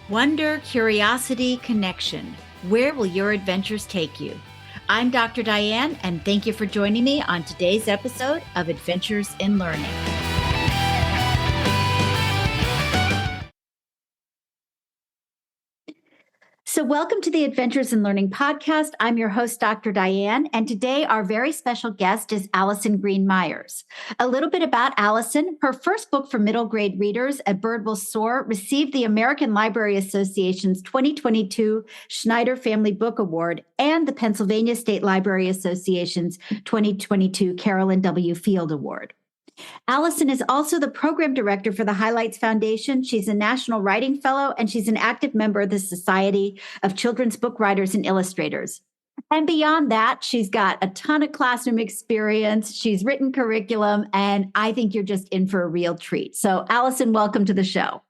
Wonder, curiosity, connection. Where will your adventures take you? I'm Dr. Diane, and thank you for joining me on today's episode of Adventures in Learning. So welcome to the Adventures in Learning podcast. I'm your host, Dr. Diane, and today our very special guest is Alison Green Myers. A little bit about Alison. Her first book for middle grade readers, A Bird Will Soar, received the American Library Association's 2022 Schneider Family Book Award and the Pennsylvania State Library Association's 2022 Carolyn W. Field Award. Alison is also the program director for the Highlights Foundation. She's a National Writing Fellow, and she's an active member of the Society of Children's Book Writers and Illustrators. And beyond that, she's got a ton of classroom experience. She's written curriculum, and I think you're just in for a real treat. So, Alison, welcome to the show.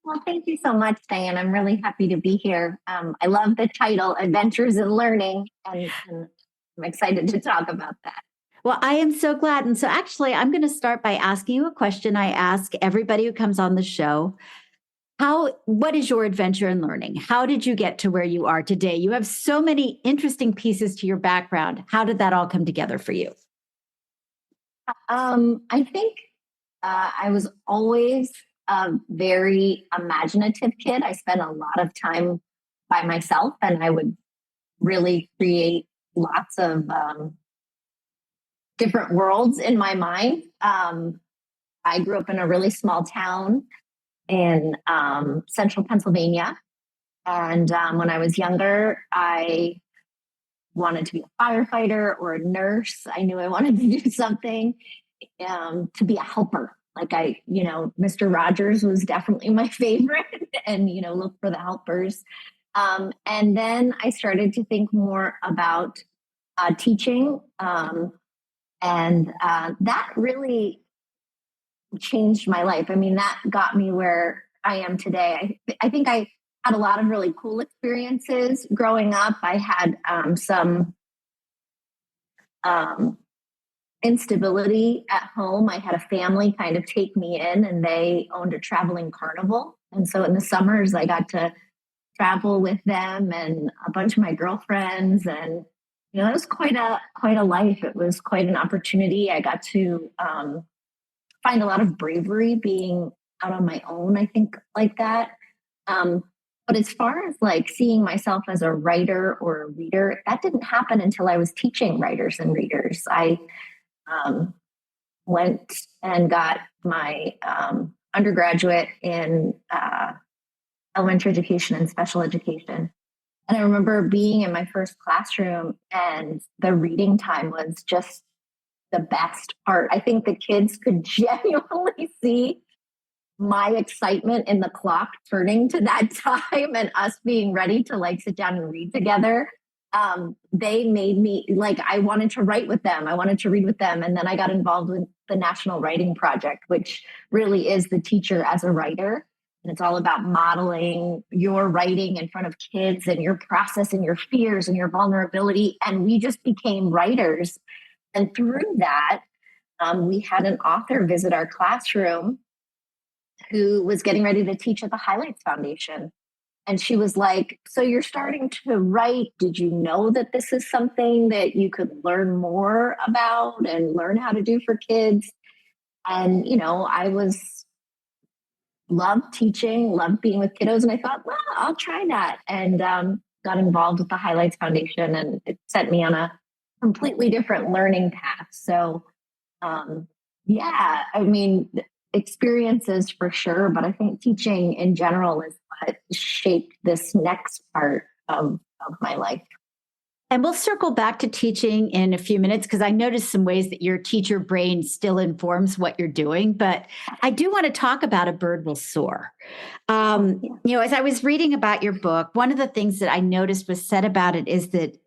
Well, thank you so much, Diane. I'm really happy to be here. I love the title, Adventures in Learning, and I'm excited to talk about that. Well, I am so glad. And so actually, I'm going to start by asking you a question I ask everybody who comes on the show. What is your adventure in learning? How did you get to where you are today? You have so many interesting pieces to your background. How did that all come together for you? I think I was always a very imaginative kid. I spent a lot of time by myself, and I would really create lots of different worlds in my mind. I grew up in a really small town in central Pennsylvania. And when I was younger, I wanted to be a firefighter or a nurse. I knew I wanted to do something to be a helper. Mr. Rogers was definitely my favorite and, look for the helpers. And then I started to think more about teaching. And that really changed my life. I mean, that got me where I am today. I think I had a lot of really cool experiences growing up. I had some instability at home. I had a family kind of take me in, and they owned a traveling carnival. And so in the summers, I got to travel with them and a bunch of my girlfriends, and it was quite a life. It was quite an opportunity. I got to find a lot of bravery being out on my own, I think, like that. But as far as seeing myself as a writer or a reader, that didn't happen until I was teaching writers and readers. I went and got my undergraduate in elementary education and special education. And I remember being in my first classroom, and the reading time was just the best part. I think the kids could genuinely see my excitement in the clock turning to that time and us being ready to sit down and read together. They made me I wanted to write with them. I wanted to read with them. And then I got involved with the National Writing Project, which really is the teacher as a writer. And it's all about modeling your writing in front of kids and your process and your fears and your vulnerability. And we just became writers. And through that, we had an author visit our classroom who was getting ready to teach at the Highlights Foundation. And she was like, "So you're starting to write. Did you know that this is something that you could learn more about and learn how to do for kids?" And, I loved teaching, loved being with kiddos. And I thought, well, I'll try that. And got involved with the Highlights Foundation, and it sent me on a completely different learning path. So, experiences for sure. But I think teaching in general is what shaped this next part of my life. And we'll circle back to teaching in a few minutes, because I noticed some ways that your teacher brain still informs what you're doing. But I do want to talk about A Bird Will Soar. As I was reading about your book, one of the things that I noticed was said about it is that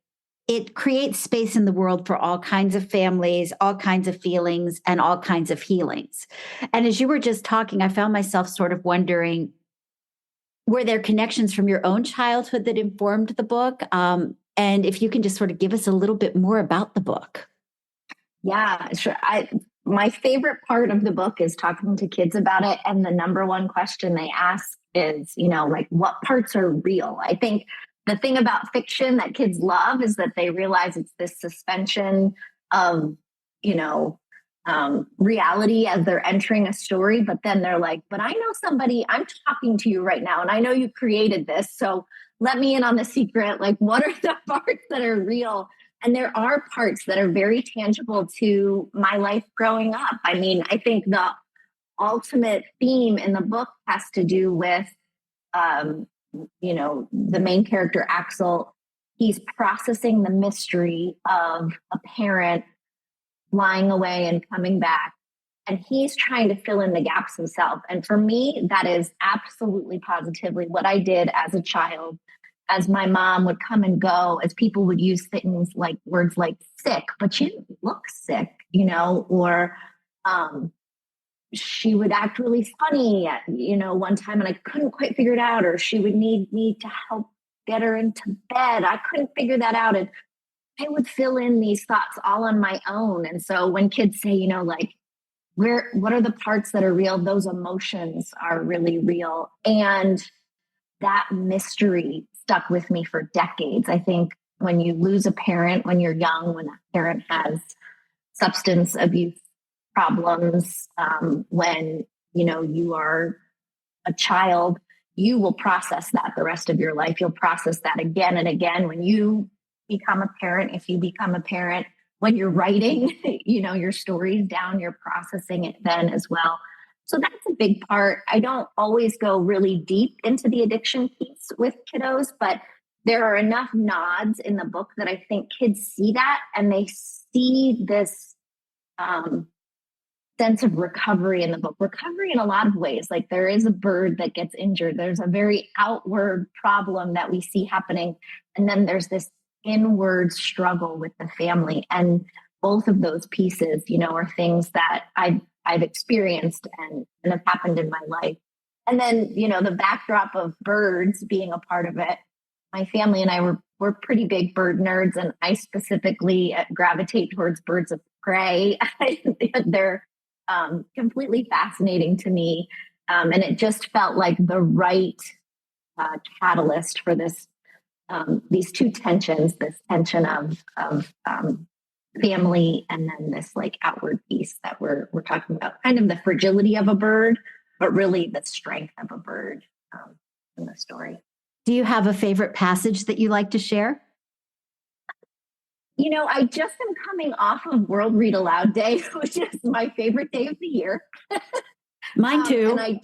it creates space in the world for all kinds of families, all kinds of feelings, and all kinds of healings. And as you were just talking, I found myself sort of wondering, were there connections from your own childhood that informed the book? And if you can just sort of give us a little bit more about the book. Yeah, sure. My favorite part of the book is talking to kids about it. And the number one question they ask is, like what parts are real. I think the thing about fiction that kids love is that they realize it's this suspension of, reality as they're entering a story. But then they're like, but I know somebody, I'm talking to you right now, and I know you created this. So let me in on the secret. Like, what are the parts that are real? And there are parts that are very tangible to my life growing up. I mean, I think the ultimate theme in the book has to do with, the main character, Axel. He's processing the mystery of a parent flying away and coming back. And he's trying to fill in the gaps himself. And for me, that is absolutely positively what I did as a child, as my mom would come and go, as people would use things like words like sick, but you didn't look sick, or she would act really funny, one time, and I couldn't quite figure it out, or she would need me to help get her into bed. I couldn't figure that out. And I would fill in these thoughts all on my own. And so when kids say, like, what are the parts that are real? Those emotions are really real. And that mystery stuck with me for decades. I think when you lose a parent, when you're young, when a parent has substance abuse problems, when, you are a child, you will process that the rest of your life. You'll process that again and again. When you become a parent, if you become a parent, when you're writing, your stories down, you're processing it then as well. So that's a big part. I don't always go really deep into the addiction piece with kiddos, but there are enough nods in the book that I think kids see that, and they see this sense of recovery in the book. Recovery in a lot of ways. Like, there is a bird that gets injured. There's a very outward problem that we see happening. And then there's this inward struggle with the family. And both of those pieces, are things that I've experienced and have happened in my life. And then, the backdrop of birds being a part of it. My family and I were pretty big bird nerds, and I specifically gravitate towards birds of prey. They're completely fascinating to me. And it just felt like the right catalyst for this, these two tensions, this tension of family, and then this like outward piece that we're talking about, kind of the fragility of a bird, but really the strength of a bird in the story. Do you have a favorite passage that you like to share? I just am coming off of World Read Aloud Day, which is my favorite day of the year. Mine too. And I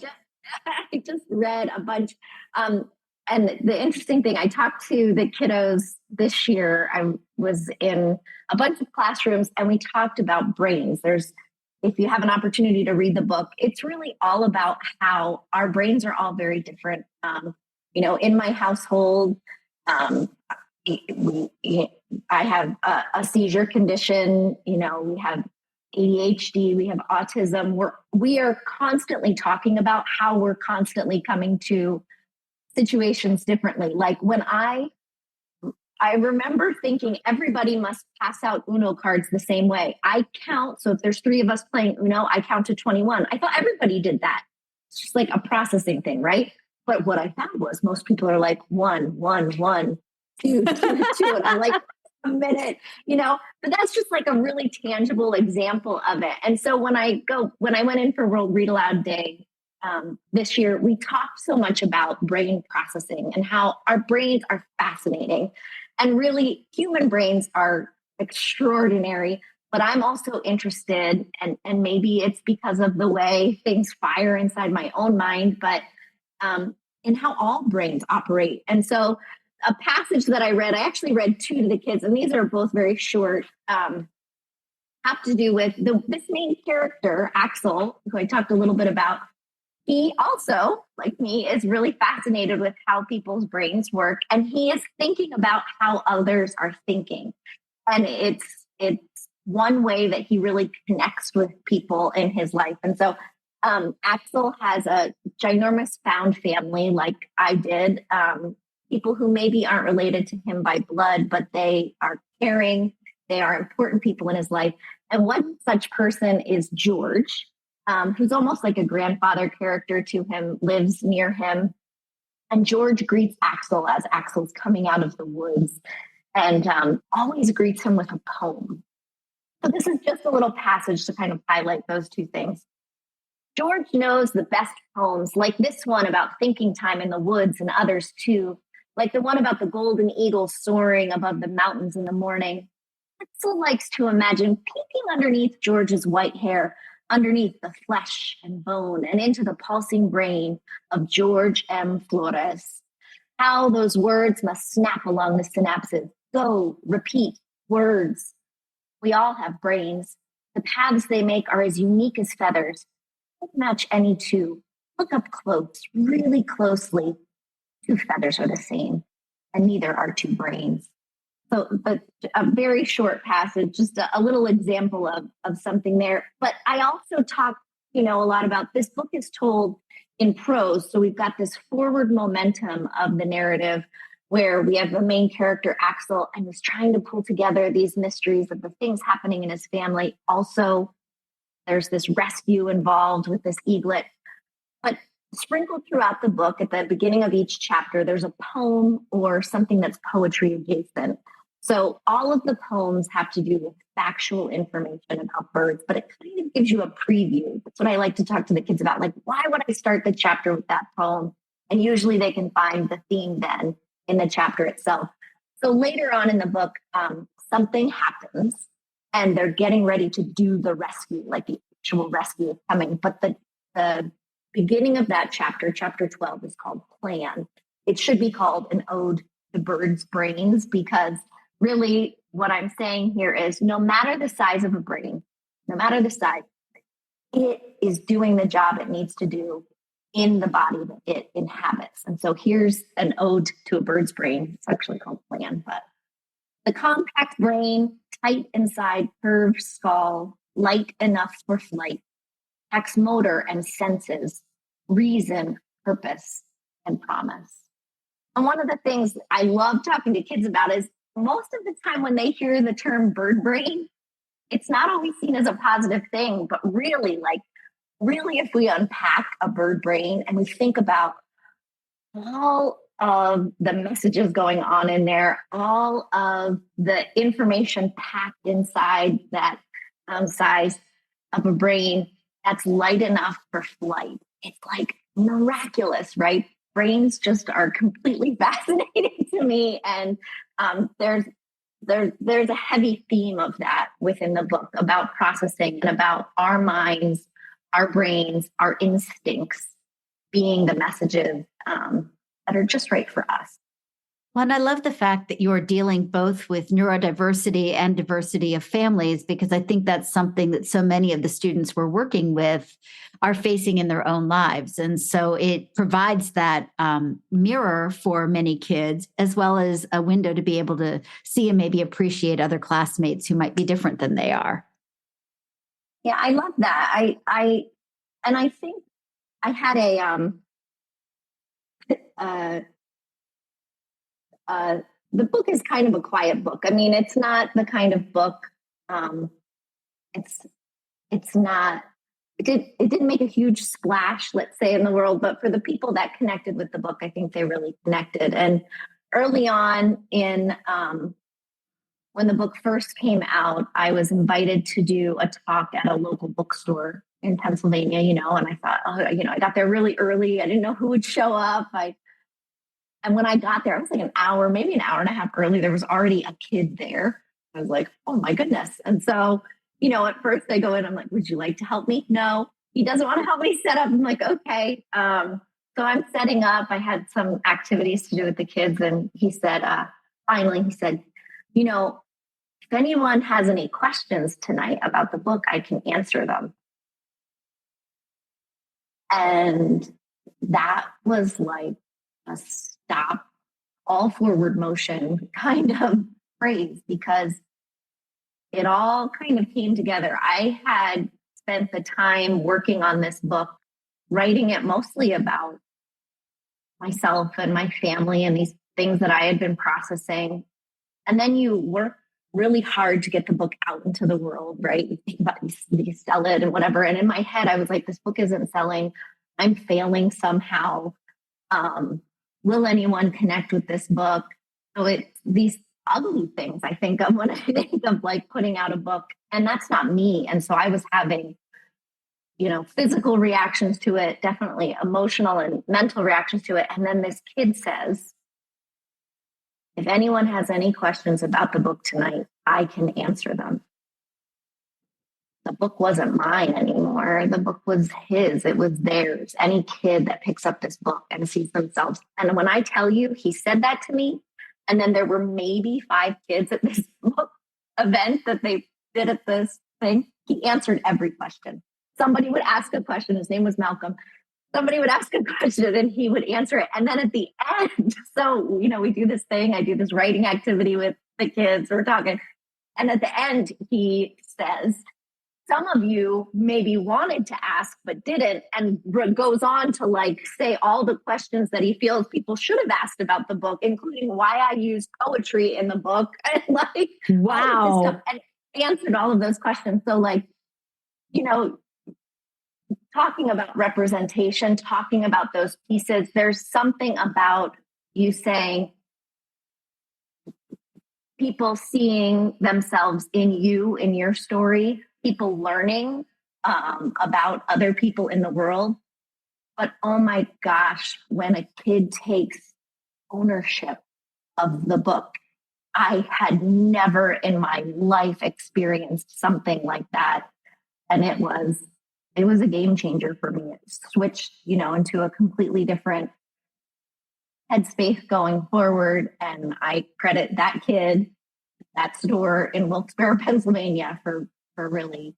just read a bunch. And the interesting thing, I talked to the kiddos this year. I was in a bunch of classrooms, and we talked about brains. If you have an opportunity to read the book, it's really all about how our brains are all very different. In my household, I have a seizure condition. We have ADHD, we have autism. We are constantly talking about how we're constantly coming to situations differently. Like, when I remember thinking everybody must pass out Uno cards the same way. I count. So if there's 3 of us playing Uno, I count to 21. I thought everybody did that. It's just like a processing thing, right? But what I found was most people are like 1, 1, 1, 2, 2, 2. And I'm like, a minute, but that's just like a really tangible example of it. And so when I went in for World Read Aloud Day this year, we talked so much about brain processing and how our brains are fascinating. And really, human brains are extraordinary. But I'm also interested, and maybe it's because of the way things fire inside my own mind, but in how all brains operate. And so a passage that I read, I actually read 2 to the kids, and these are both very short, have to do with this main character, Axel, who I talked a little bit about. He also, like me, is really fascinated with how people's brains work, and he is thinking about how others are thinking. And it's one way that he really connects with people in his life. And so Axel has a ginormous found family, like I did, people who maybe aren't related to him by blood, but they are caring. They are important people in his life. And one such person is George, who's almost like a grandfather character to him, lives near him. And George greets Axel as Axel's coming out of the woods and always greets him with a poem. So this is just a little passage to kind of highlight those two things. George knows the best poems, like this one about thinking time in the woods, and others too, like the one about the golden eagle soaring above the mountains in the morning. Axel likes to imagine peeking underneath George's white hair, underneath the flesh and bone, and into the pulsing brain of George M. Flores. How those words must snap along the synapses. Go, repeat, words. We all have brains. The paths they make are as unique as feathers. Don't match any two. Look up close, really closely. Two feathers are the same, and neither are two brains. So, but a very short passage, just a little example of something there. But I also talk, a lot about this book is told in prose. So we've got this forward momentum of the narrative where we have the main character, Axel, and he's trying to pull together these mysteries of the things happening in his family. Also, there's this rescue involved with this eaglet. But sprinkled throughout the book, at the beginning of each chapter, there's a poem or something that's poetry adjacent. So all of the poems have to do with factual information about birds, but it kind of gives you a preview. That's what I like to talk to the kids about. Like, why would I start the chapter with that poem? And usually they can find the theme then in the chapter itself. So later on in the book, something happens and they're getting ready to do the rescue, like the actual rescue is coming. But the beginning of that chapter, chapter 12, is called Plan. It should be called an ode to birds' brains, because really what I'm saying here is no matter the size of a brain, no matter the size, it is doing the job it needs to do in the body that it inhabits. And so here's an ode to a bird's brain. It's actually called Plan. But the compact brain, tight inside, curved skull, light enough for flight, packs motor and senses, reason, purpose, and promise. And one of the things I love talking to kids about is most of the time when they hear the term bird brain, it's not always seen as a positive thing, but really if we unpack a bird brain and we think about all of the messages going on in there, all of the information packed inside that size of a brain that's light enough for flight, it's like miraculous, right? Brains just are completely fascinating to me. And there's a heavy theme of that within the book about processing and about our minds, our brains, our instincts being the messages that are just right for us. Well, and I love the fact that you're dealing both with neurodiversity and diversity of families, because I think that's something that so many of the students we're working with are facing in their own lives. And so it provides that mirror for many kids, as well as a window to be able to see and maybe appreciate other classmates who might be different than they are. Yeah, I love that. I think I had the book is kind of a quiet book. I mean, it's not the kind of book. It's not. It didn't make a huge splash, let's say, in the world. But for the people that connected with the book, I think they really connected. And early on in when the book first came out, I was invited to do a talk at a local bookstore in Pennsylvania. And I thought, I got there really early. I didn't know who would show up. And when I got there, I was like maybe an hour and a half early. There was already a kid there. I was like, oh my goodness. And so, at first I go in, I'm like, would you like to help me? No, he doesn't want to help me set up. I'm like, okay. So I'm setting up. I had some activities to do with the kids. And he said, finally, if anyone has any questions tonight about the book, I can answer them. And that was like a stop, all forward motion kind of phrase, because it all kind of came together. I had spent the time working on this book, writing it mostly about myself and my family and these things that I had been processing. And then you work really hard to get the book out into the world, right? You think about you sell it and whatever. And in my head, I was like, this book isn't selling. I'm failing somehow. Will anyone connect with this book? So it's these ugly things I think of when I think of like putting out a book, and that's not me. And so I was having, physical reactions to it, definitely emotional and mental reactions to it. And then this kid says, if anyone has any questions about the book tonight, I can answer them. The book wasn't mine anymore. The book was his. It was theirs. Any kid that picks up this book and sees themselves. And when I tell you, he said that to me, and then there were maybe 5 kids at this book event that they did at this thing. He answered every question. Somebody would ask a question. His name was Malcolm. Somebody would ask a question and he would answer it. And then at the end, so, we do this thing. I do this writing activity with the kids. We're talking. And at the end, he says, some of you maybe wanted to ask, but didn't, and goes on to say all the questions that he feels people should have asked about the book, including why I used poetry in the book and wow, and answered all of those questions. So talking about representation, talking about those pieces, there's something about you saying people seeing themselves in you, in your story, people learning about other people in the world. But oh my gosh, when a kid takes ownership of the book, I had never in my life experienced something like that. And it was a game changer for me. It switched, into a completely different headspace going forward. And I credit that kid, that store in Wilkes-Barre, Pennsylvania for really,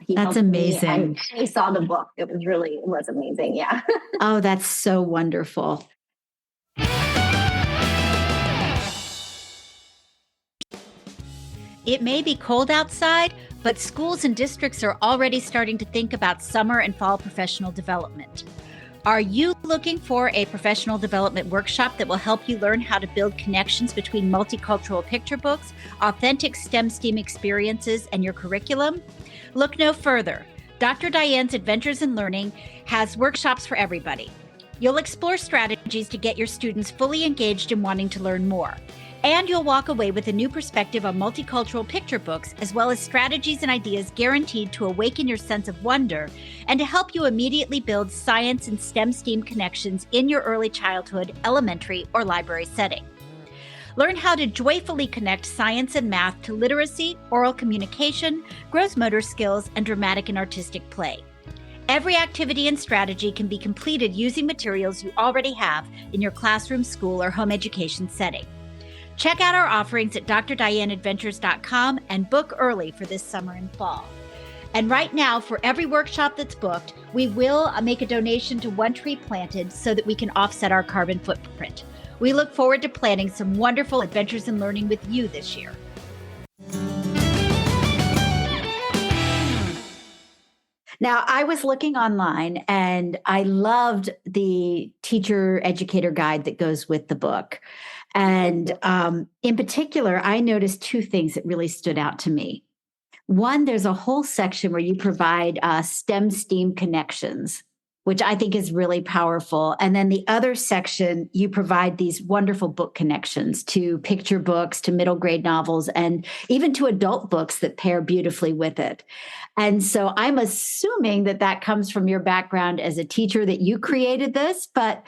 that's amazing. And he saw the book. It was amazing. Yeah. Oh, that's so wonderful. It may be cold outside, but schools and districts are already starting to think about summer and fall professional development. Are you looking for a professional development workshop that will help you learn how to build connections between multicultural picture books, authentic STEM experiences, and your curriculum? Look no further. Dr. Diane's Adventures in Learning has workshops for everybody. You'll explore strategies to get your students fully engaged in wanting to learn more. And you'll walk away with a new perspective on multicultural picture books, as well as strategies and ideas guaranteed to awaken your sense of wonder and to help you immediately build science and STEM connections in your early childhood, elementary, or library setting. Learn how to joyfully connect science and math to literacy, oral communication, gross motor skills, and dramatic and artistic play. Every activity and strategy can be completed using materials you already have in your classroom, school, or home education setting. Check out our offerings at drdianeadventures.com and book early for this summer and fall. And right now, for every workshop that's booked, we will make a donation to One Tree Planted so that we can offset our carbon footprint. We look forward to planning some wonderful adventures in learning with you this year. Now, I was looking online and I loved the Teacher Educator guide that goes with the book. And in particular, I noticed 2 things that really stood out to me. One, there's a whole section where you provide STEM connections, which I think is really powerful. And then the other section, you provide these wonderful book connections to picture books, to middle grade novels, and even to adult books that pair beautifully with it. And so I'm assuming that comes from your background as a teacher, that you created this, but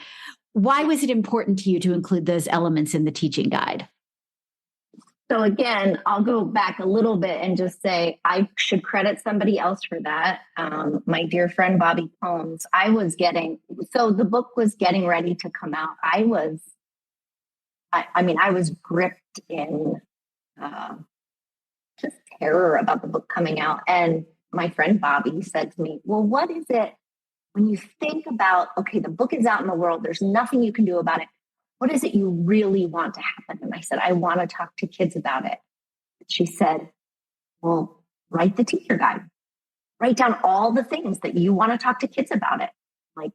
why was it important to you to include those elements in the teaching guide? So again, I'll go back a little bit and just say I should credit somebody else for that. My dear friend, Bobby Combs. So the book was getting ready to come out. I was gripped in just terror about the book coming out. And my friend Bobby said to me, well, what is it when you think about, okay, the book is out in the world, there's nothing you can do about it. What is it you really want to happen? And I said, I want to talk to kids about it. She said, well, write the teacher guide. Write down all the things that you want to talk to kids about it. Like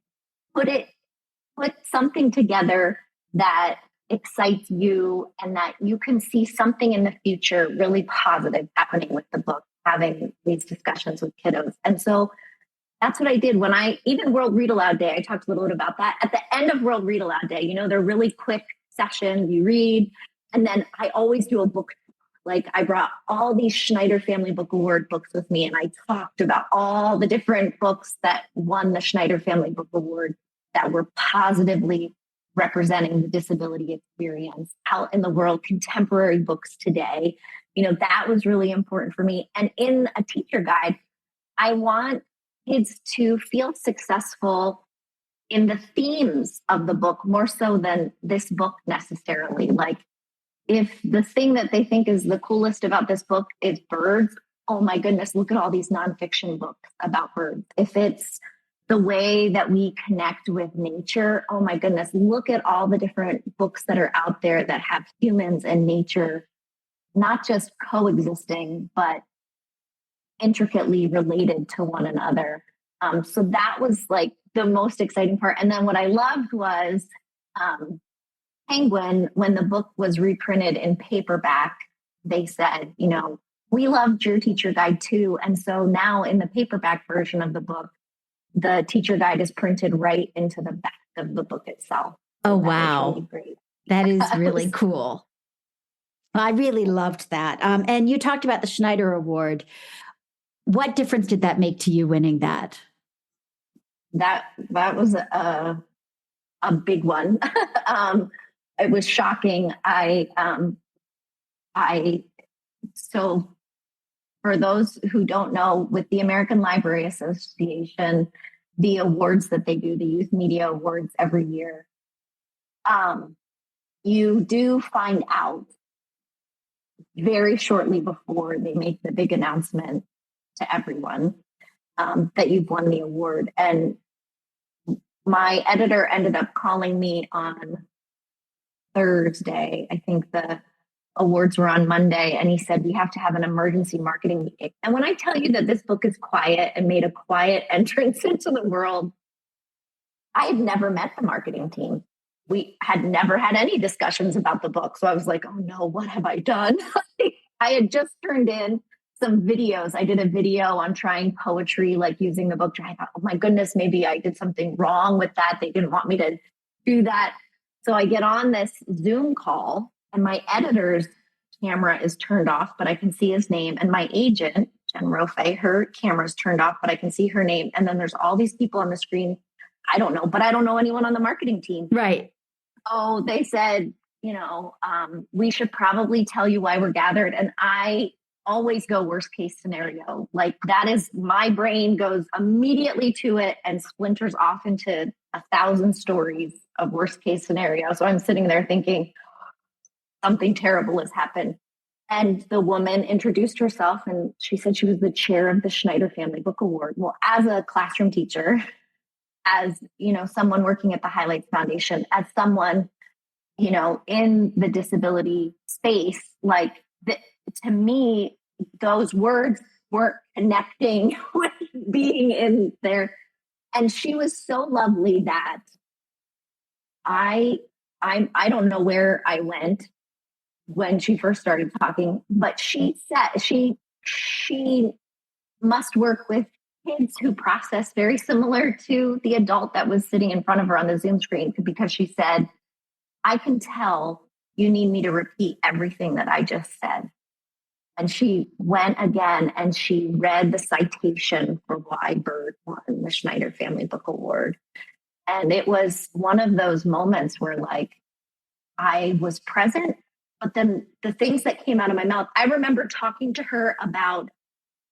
put something together that excites you and that you can see something in the future really positive happening with the book, having these discussions with kiddos. And so that's what I did when even World Read Aloud Day, I talked a little bit about that. At the end of World Read Aloud Day, they're really quick sessions, you read, and then I always do a book. Like I brought all these Schneider Family Book Award books with me, and I talked about all the different books that won the Schneider Family Book Award that were positively representing the disability experience out in the world, contemporary books today. That was really important for me. And in a teacher guide, I want kids to feel successful in the themes of the book more so than this book necessarily. Like if the thing that they think is the coolest about this book is birds, oh my goodness, look at all these nonfiction books about birds. If it's the way that we connect with nature, oh my goodness, look at all the different books that are out there that have humans and nature not just coexisting, but intricately related to one another. So that was like the most exciting part. And then what I loved was Penguin, when the book was reprinted in paperback, they said, we loved your teacher guide too. And so now in the paperback version of the book, the teacher guide is printed right into the back of the book itself. Oh, wow. Really great. That is really cool. I really loved that. And you talked about the Schneider Award. What difference did that make to you winning that? That was a big one. It was shocking. So for those who don't know, with the American Library Association, the awards that they do, the Youth Media Awards every year, you do find out very shortly before they make the big announcement to everyone that you've won the award. And my editor ended up calling me on Thursday. I think the awards were on Monday, and he said, we have to have an emergency marketing meeting. And when I tell you that this book is quiet and made a quiet entrance into the world, I had never met the marketing team. We had never had any discussions about the book. So I was like, oh no, what have I done? I had just turned in some videos. I did a video on trying poetry, like using the book. I thought, oh my goodness, maybe I did something wrong with that. They didn't want me to do that. So I get on this Zoom call, and my editor's camera is turned off, but I can see his name. And my agent, Jen Rofe, her camera's turned off, but I can see her name. And then there's all these people on the screen. I don't know, but I don't know anyone on the marketing team. Right. Oh, they said, we should probably tell you why we're gathered. And I always go worst case scenario. Like that is, my brain goes immediately to it and splinters off into 1,000 stories of worst case scenario. So I'm sitting there thinking something terrible has happened. And the woman introduced herself, and she said she was the chair of the Schneider Family Book Award. Well, as a classroom teacher, as someone working at the Highlights Foundation, as someone in the disability space, like to me, those words weren't connecting with being in there. And she was so lovely that I don't know where I went when she first started talking, but she said she must work with kids who process very similar to the adult that was sitting in front of her on the Zoom screen, because she said, I can tell you need me to repeat everything that I just said. And she went again and she read the citation for why Bird won the Schneider Family Book Award. And it was one of those moments where like I was present, but then the things that came out of my mouth, I remember talking to her about,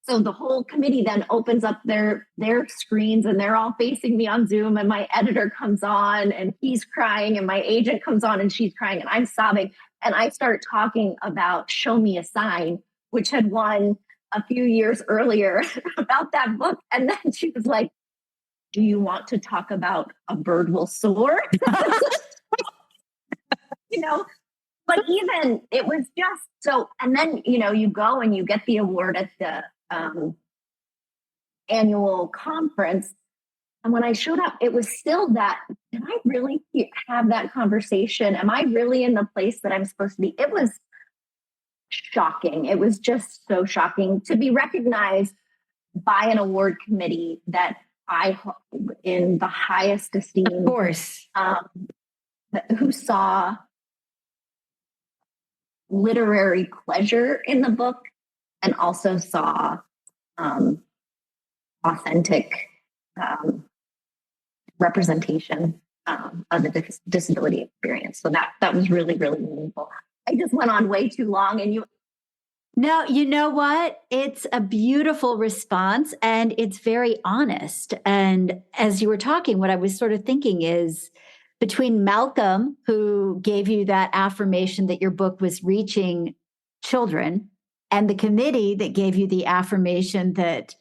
so the whole committee then opens up their screens and they're all facing me on Zoom, and my editor comes on and he's crying, and my agent comes on and she's crying, and I'm sobbing. And I start talking about Show Me a Sign, which had won a few years earlier, about that book. And then she was like, do you want to talk about A Bird Will Soar? But even it was just so, and then, you go and you get the award at the annual conference. And when I showed up, it was still that, did I really have that conversation? Am I really in the place that I'm supposed to be? It was shocking. It was just so shocking to be recognized by an award committee that I hold in the highest esteem. Of course. Who saw literary pleasure in the book and also saw authentic representation of the disability experience. So that was really, really meaningful. I just went on way too long, and No, you know what? It's a beautiful response and it's very honest. And as you were talking, what I was sort of thinking is between Malcolm, who gave you that affirmation that your book was reaching children, and the committee that gave you the affirmation that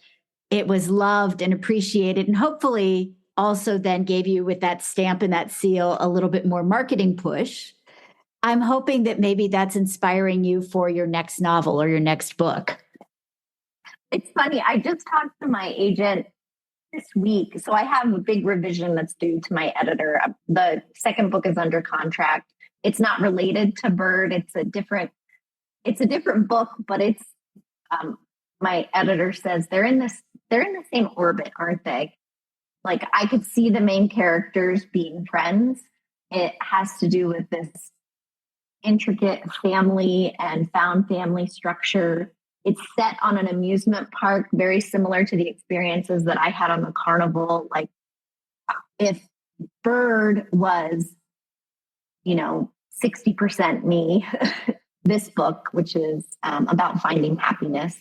it was loved and appreciated, and hopefully also then gave you with that stamp and that seal a little bit more marketing push. I'm hoping that maybe that's inspiring you for your next novel or your next book. it's funny. I just talked to my agent this week. So I have a big revision that's due to my editor. The second book is under contract. It's not related to Bird. It's a different book, but it's my editor says they're in the same orbit, aren't they? Like, I could see the main characters being friends. It has to do with this intricate family and found family structure. It's set on an amusement park, very similar to the experiences that I had on the carnival. Like, if Bird was, 60% me, this book, which is about finding happiness,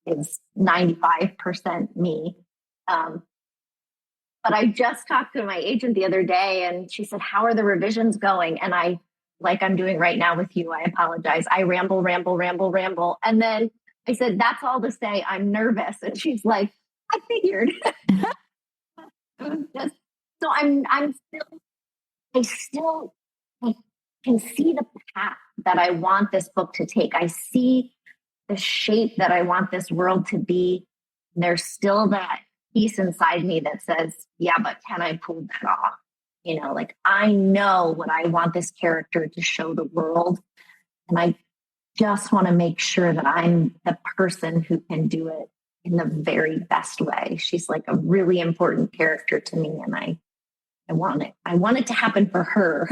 is 95% me. But I just talked to my agent the other day, and she said, "How are the revisions going?" And I, like I'm doing right now with you, I apologize. I ramble. And then I said, "That's all to say I'm nervous." And she's like, "I figured." So I can see the path that I want this book to take. I see the shape that I want this world to be. There's still that piece inside me that says, yeah, but can I pull that off? Like, I know what I want this character to show the world. And I just want to make sure that I'm the person who can do it in the very best way. She's like a really important character to me. And I want it to happen for her,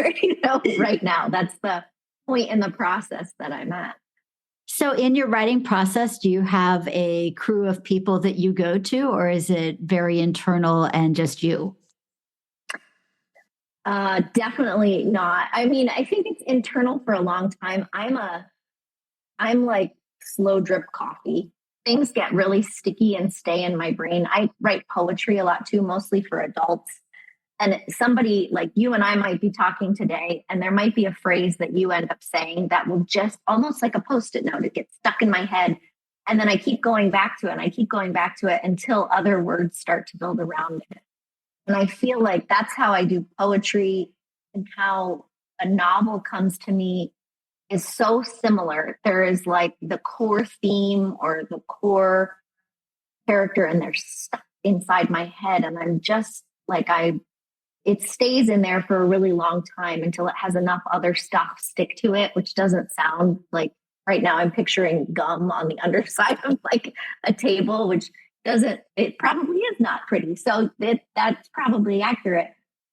right now. That's the point in the process that I'm at. So in your writing process, do you have a crew of people that you go to, or is it very internal and just you? Definitely not. I mean, I think it's internal for a long time. I'm like slow drip coffee. Things get really sticky and stay in my brain. I write poetry a lot too, mostly for adults. And somebody like you and I might be talking today, and there might be a phrase that you end up saying that will just almost like a Post-it note. It gets stuck in my head. And then I keep going back to it, and I keep going back to it until other words start to build around it. And I feel like that's how I do poetry, and how a novel comes to me is so similar. There is like the core theme or the core character, and they're stuck inside my head. And I'm just like, it stays in there for a really long time until it has enough other stuff stick to it, which doesn't sound like, right now I'm picturing gum on the underside of like a table, which it probably is not pretty. So that's probably accurate.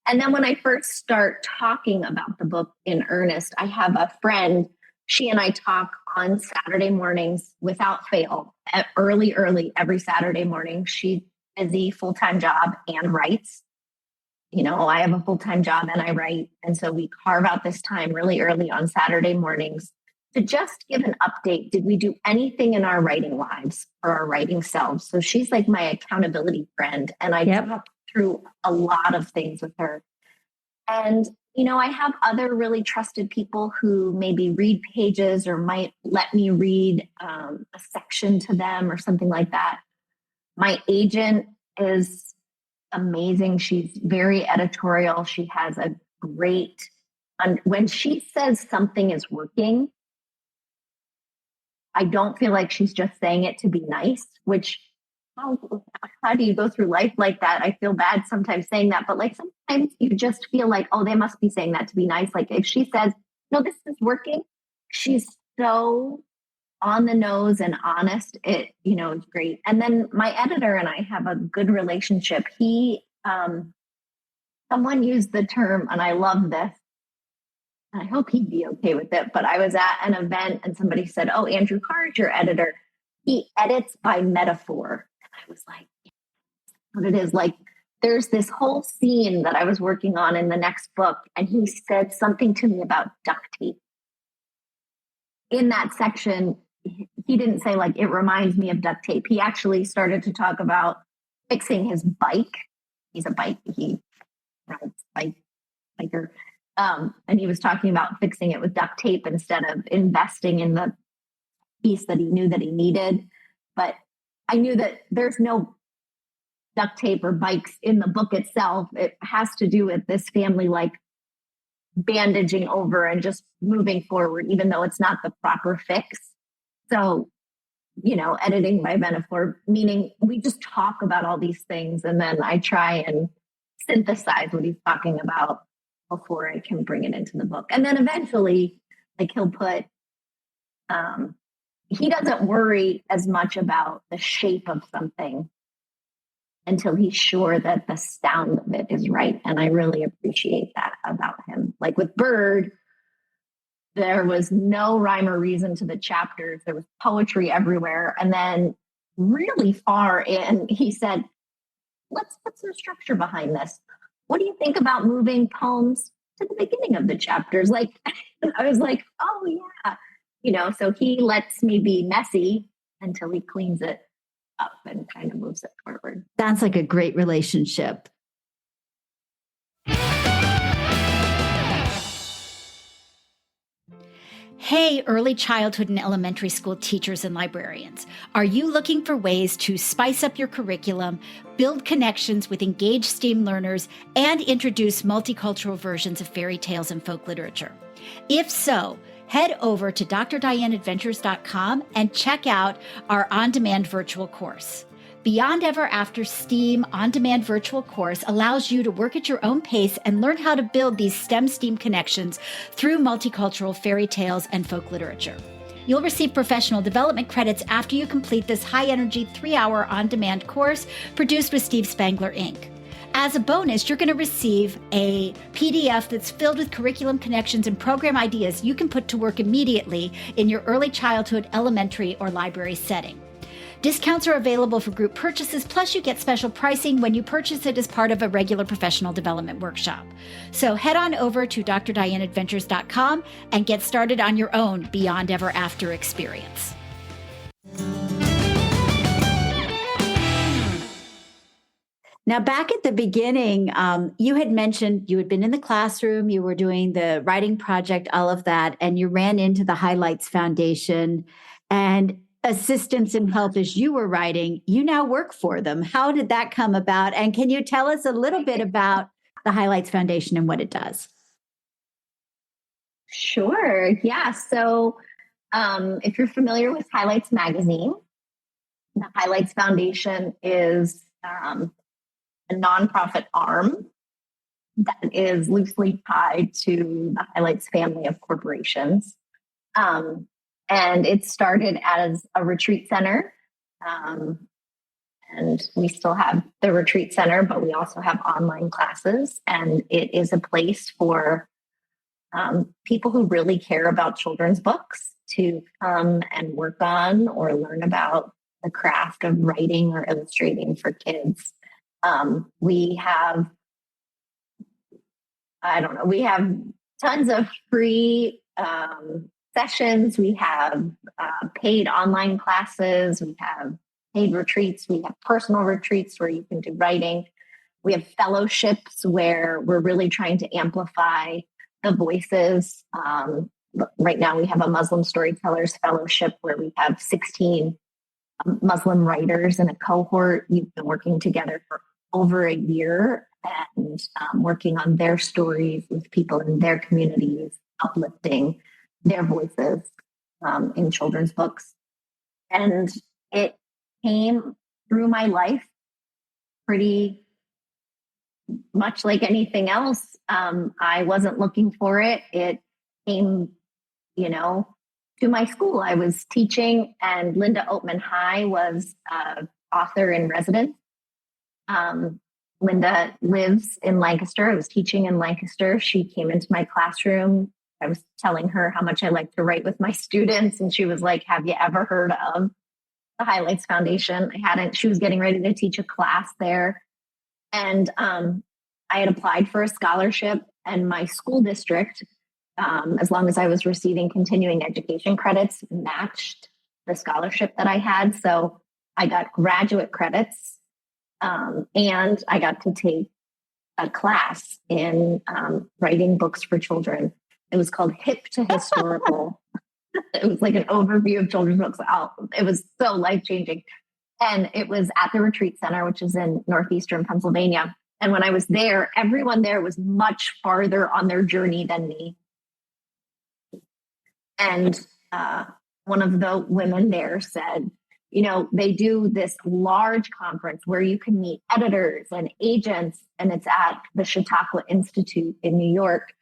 And then when I first start talking about the book in earnest, I have a friend, she and I talk on Saturday mornings without fail, at early every Saturday morning. She's busy, full-time job, and writes. I have a full-time job and I write. And so we carve out this time really early on Saturday mornings to just give an update. Did we do anything in our writing lives or our writing selves? So she's like my accountability friend. And I talk through a lot of things with her. And, I have other really trusted people who maybe read pages or might let me read a section to them or something like that. My agent is amazing. She's very editorial. She has a great, when she says something is working, I don't feel like she's just saying it to be nice, which, how do you go through life like that? I feel bad sometimes saying that, but like sometimes you just feel like, oh, they must be saying that to be nice. Like if she says, no, this is working, she's so on the nose and honest, it, is great. And then my editor and I have a good relationship. Someone used the term, and I love this, and I hope he'd be okay with it, but I was at an event and somebody said, "Oh, Andrew Carr is your editor. He edits by metaphor." And I was like, what it is. Like, there's this whole scene that I was working on in the next book, and he said something to me about duct tape. In that section, he didn't say, like, it reminds me of duct tape. He actually started to talk about fixing his bike. He rides biker. And he was talking about fixing it with duct tape instead of investing in the piece that he knew that he needed. But I knew that there's no duct tape or bikes in the book itself. It has to do with this family, like, bandaging over and just moving forward, even though it's not the proper fix. So, editing by metaphor, meaning we just talk about all these things, and then I try and synthesize what he's talking about before I can bring it into the book. And then eventually, like, he'll put, he doesn't worry as much about the shape of something until he's sure that the sound of it is right. And I really appreciate that about him. Like with Bird, there was no rhyme or reason to the chapters. There was poetry everywhere. And then really far in, he said, let's put some structure behind this. What do you think about moving poems to the beginning of the chapters? Like, I was like, oh yeah. So he lets me be messy until he cleans it up and kind of moves it forward. Sounds like a great relationship. Hey, early childhood and elementary school teachers and librarians. Are you looking for ways to spice up your curriculum, build connections with engaged STEAM learners, and introduce multicultural versions of fairy tales and folk literature? If so, head over to drdianeadventures.com and check out our on-demand virtual course. Beyond Ever After STEAM on-demand virtual course allows you to work at your own pace and learn how to build these STEM-STEAM connections through multicultural fairy tales and folk literature. You'll receive professional development credits after you complete this high-energy 3-hour on-demand course produced with Steve Spangler, Inc. As a bonus, you're going to receive a PDF that's filled with curriculum connections and program ideas you can put to work immediately in your early childhood, elementary, or library setting. Discounts are available for group purchases, plus you get special pricing when you purchase it as part of a regular professional development workshop. So head on over to drdianeadventures.com and get started on your own Beyond Ever After experience. Now, back at the beginning, you had mentioned you had been in the classroom, you were doing the writing project, all of that, and you ran into the Highlights Foundation and assistance and help as you were writing. You now work for them. How did that come about? And can you tell us a little bit about the Highlights Foundation and what it does? Sure. Yeah. So if you're familiar with Highlights Magazine, the Highlights Foundation is a nonprofit arm that is loosely tied to the Highlights family of corporations. And it started as a retreat center. And we still have the retreat center, but we also have online classes. And it is a place for people who really care about children's books to come and work on or learn about the craft of writing or illustrating for kids. We have tons of free sessions. We have paid online classes. We have paid retreats. We have personal retreats where you can do writing. We have fellowships where we're really trying to amplify the voices. Right now we have a Muslim Storytellers Fellowship where we have 16 Muslim writers in a cohort. We've been working together for over a year and working on their stories with people in their communities, uplifting their voices in children's books. And it came through my life pretty much like anything else. I wasn't looking for it. It came, to my school. I was teaching, and Linda Oatman High was author in residence. Linda lives in Lancaster. I was teaching in Lancaster. She came into my classroom. I was telling her how much I like to write with my students. And she was like, have you ever heard of the Highlights Foundation? I hadn't. She was getting ready to teach a class there. And I had applied for a scholarship, and my school district, as long as I was receiving continuing education credits, matched the scholarship that I had. So I got graduate credits. And I got to take a class in writing books for children. It was called Hip to Historical. It was like an overview of children's books. It was so life-changing. And it was at the Retreat Center, which is in northeastern Pennsylvania. And when I was there, everyone there was much farther on their journey than me. And one of the women there said, they do this large conference where you can meet editors and agents, and it's at the Chautauqua Institute in New York.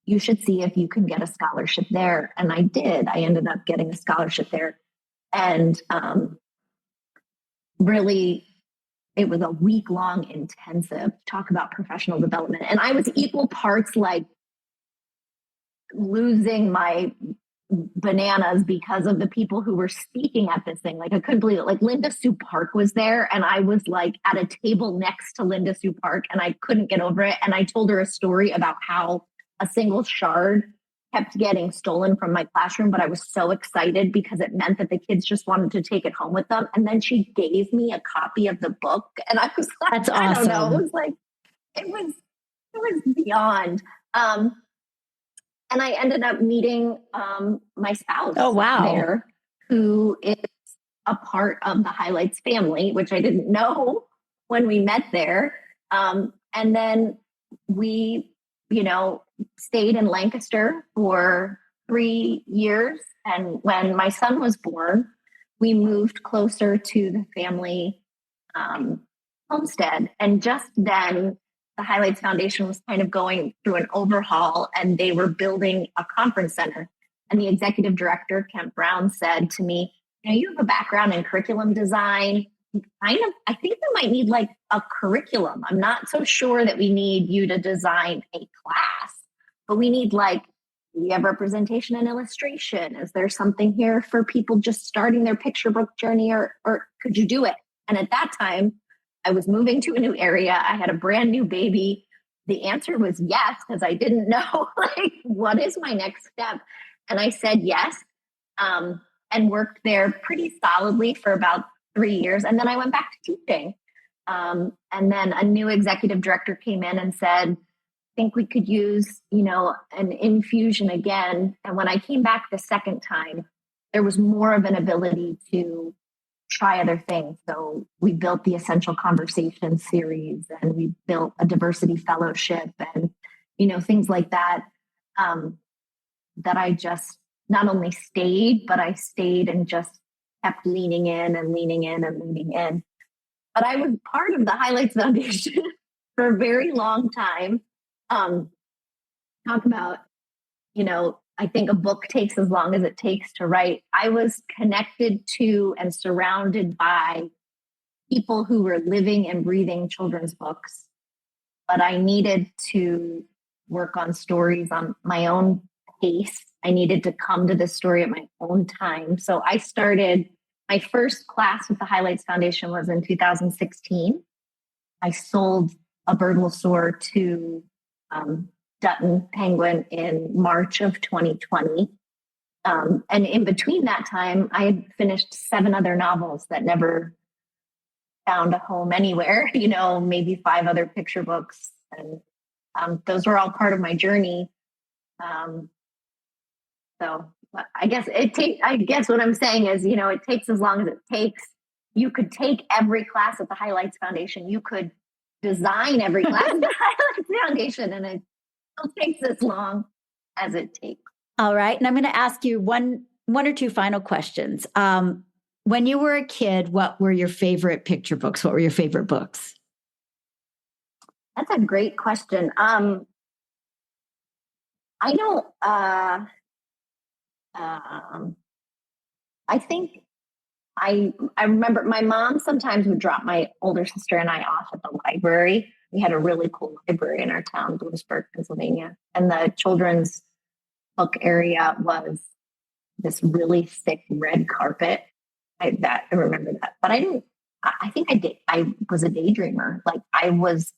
You should see if you can get a scholarship there. And I did. I ended up getting a scholarship there. And really, it was a week-long intensive talk about professional development. And I was equal parts like losing my bananas because of the people who were speaking at this thing. Like, I couldn't believe it. Like, Linda Sue Park was there, and I was like at a table next to Linda Sue Park, and I couldn't get over it. And I told her a story about how a single shard kept getting stolen from my classroom, but I was so excited because it meant that the kids just wanted to take it home with them. And then she gave me a copy of the book, and I was like, that's awesome. I don't know. It was like, it was beyond. And I ended up meeting my spouse there, who is a part of the Highlights family, which I didn't know when we met there. And then we, stayed in Lancaster for 3 years. And when my son was born, we moved closer to the family homestead. And just then, the Highlights Foundation was kind of going through an overhaul, and they were building a conference center. And the executive director, Kent Brown, said to me, you have a background in curriculum design. I think we might need like a curriculum. I'm not so sure that we need you to design a class, but we need we have representation and illustration. Is there something here for people just starting their picture book journey, or could you do it? And at that time, I was moving to a new area. I had a brand new baby. The answer was yes, because I didn't know what is my next step. And I said yes, and worked there pretty solidly for about 3 years. And then I went back to teaching. And then a new executive director came in and said, I think we could use, an infusion again. And when I came back the second time, there was more of an ability to try other things. So we built the Essential Conversation series, and we built a diversity fellowship, and, things like that, that I just not only stayed, but I stayed and just kept leaning in and leaning in and leaning in. But I was part of the Highlights Foundation for a very long time. Talk about, I think a book takes as long as it takes to write. I was connected to and surrounded by people who were living and breathing children's books, but I needed to work on stories on my own pace. I needed to come to this story at my own time. So I started, my first class with the Highlights Foundation was in 2016. I sold A Bird Will Soar to Dutton Penguin in March of 2020. And in between that time, I had finished 7 other novels that never found a home anywhere, maybe 5 other picture books. And those were all part of my journey. So I guess what I'm saying is, it takes as long as it takes. You could take every class at the Highlights Foundation. You could design every class at the Highlights Foundation, and it still takes as long as it takes. All right. And I'm going to ask you one or two final questions. When you were a kid, what were your favorite picture books? What were your favorite books? That's a great question. I don't, Um, I think I remember my mom sometimes would drop my older sister and I off at the library. We had a really cool library in our town, Bloomsburg, Pennsylvania. And the children's book area was this really thick red carpet. I remember that. But I didn't, I think I was a daydreamer. Like I was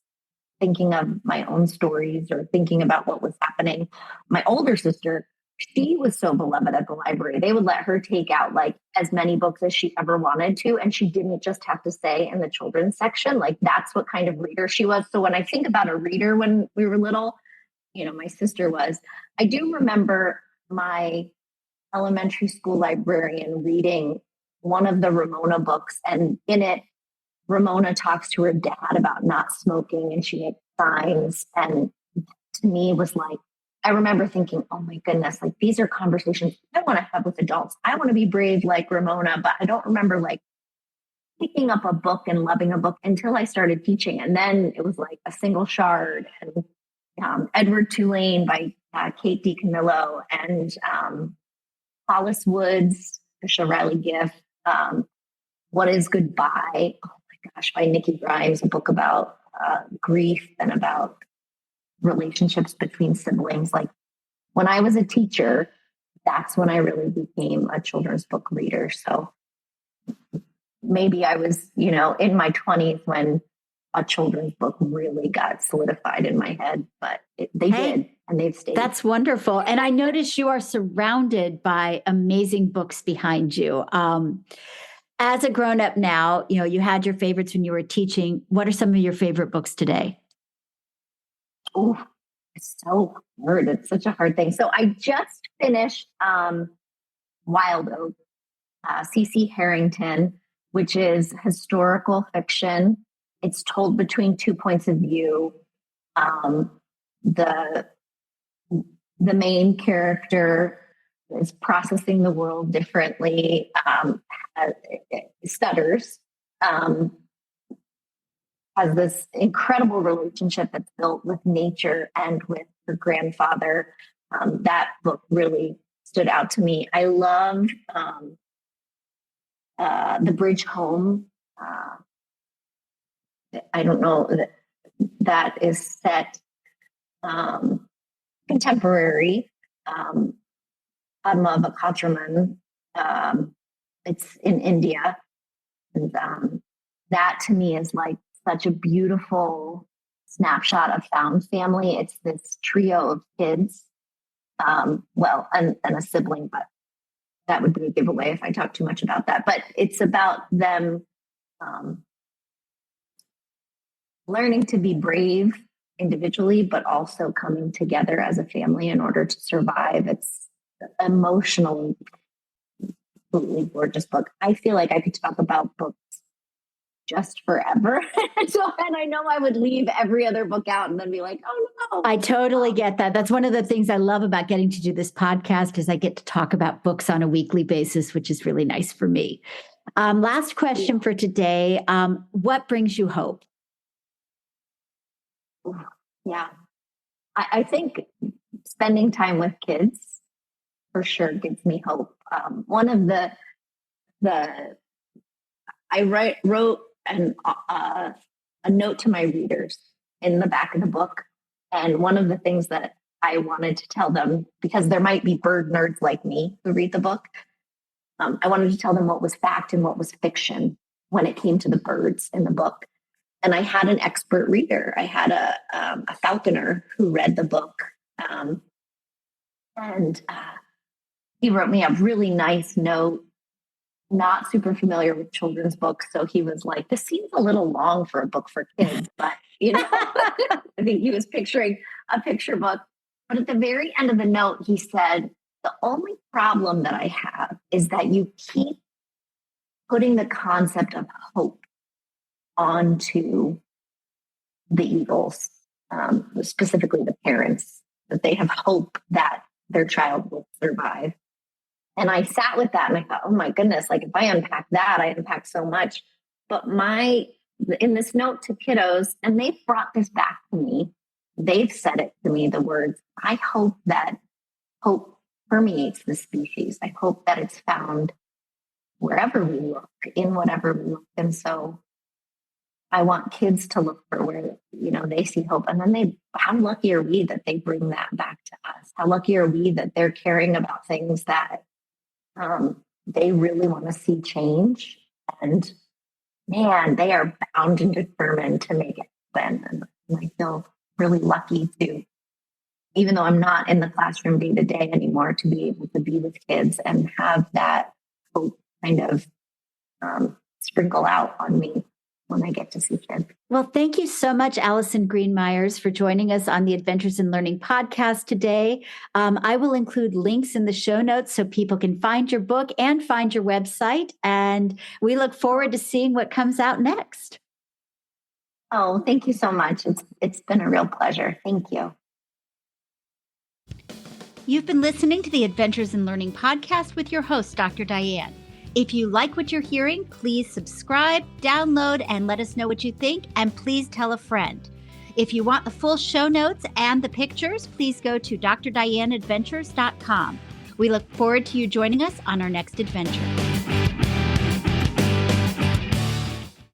thinking of my own stories or thinking about what was happening. My older sister, she was so beloved at the library. They would let her take out like as many books as she ever wanted to. And she didn't just have to stay in the children's section. Like that's what kind of reader she was. So when I think about a reader when we were little, my sister was. I do remember my elementary school librarian reading one of the Ramona books. And in it, Ramona talks to her dad about not smoking and she makes signs. And to me was like, I remember thinking, oh my goodness, like these are conversations I want to have with adults. I want to be brave like Ramona, but I don't remember like picking up a book and loving a book until I started teaching. And then it was like A Single Shard and Edward Tulane by Kate DiCamillo and Hollis Woods, Trisha Riley Gift, What is Goodbye? Oh my gosh, by Nikki Grimes, a book about grief and about relationships between siblings. Like when I was a teacher, that's when I really became a children's book reader. So maybe I was, in my 20s when a children's book really got solidified in my head, but they did, and they've stayed. That's wonderful. And I notice you are surrounded by amazing books behind you. As a grown-up now, you had your favorites when you were teaching. What are some of your favorite books today? Oh, it's so hard. It's such a hard thing. So I just finished Wild Oak, C.C. Harrington, which is historical fiction. It's told between two points of view. The main character is processing the world differently, stutters, has this incredible relationship that's built with nature and with her grandfather. That book really stood out to me. I love The Bridge Home. I don't know, that is set contemporary. Padma Bhattacharman. It's in India. And that to me is like such a beautiful snapshot of found family. It's this trio of kids, and a sibling, but that would be a giveaway if I talk too much about that. But it's about them learning to be brave individually, but also coming together as a family in order to survive. It's emotionally absolutely gorgeous book. I feel like I could talk about books just forever. And I know I would leave every other book out and then be like, oh no. I totally get that. That's one of the things I love about getting to do this podcast is I get to talk about books on a weekly basis, which is really nice for me. Last question for today. What brings you hope? Yeah. I think spending time with kids for sure gives me hope. One of I wrote a note to my readers in the back of the book. And one of the things that I wanted to tell them, because there might be bird nerds like me who read the book, I wanted to tell them what was fact and what was fiction when it came to the birds in the book. And I had an expert reader. I had a falconer who read the book. And he wrote me a really nice note, not super familiar with children's books. So he was like, this seems a little long for a book for kids, but I think he was picturing a picture book. But at the very end of the note, he said, the only problem that I have is that you keep putting the concept of hope onto the eagles, specifically the parents, that they have hope that their child will survive. And I sat with that and I thought, oh my goodness, like if I unpack that, I unpack so much. But in this note to kiddos, and they've brought this back to me, they've said it to me, the words, I hope that hope permeates the species. I hope that it's found wherever we look, in whatever we look. And so I want kids to look for where, they see hope. And then how lucky are we that they bring that back to us? How lucky are we that they're caring about things that they really want to see change? And man, they are bound and determined to make it happen. And I feel really lucky to, even though I'm not in the classroom day to day anymore, to be able to be with kids and have that hope kind of sprinkle out on me when I get to see kids. Well, thank you so much, Alison Green Myers, for joining us on the Adventures in Learning podcast today. I will include links in the show notes so people can find your book and find your website. And we look forward to seeing what comes out next. Oh, thank you so much. It's been a real pleasure. Thank you. You've been listening to the Adventures in Learning podcast with your host, Dr. Diane. If you like what you're hearing, please subscribe, download, and let us know what you think. And please tell a friend. If you want the full show notes and the pictures, please go to drdianeadventures.com. We look forward to you joining us on our next adventure.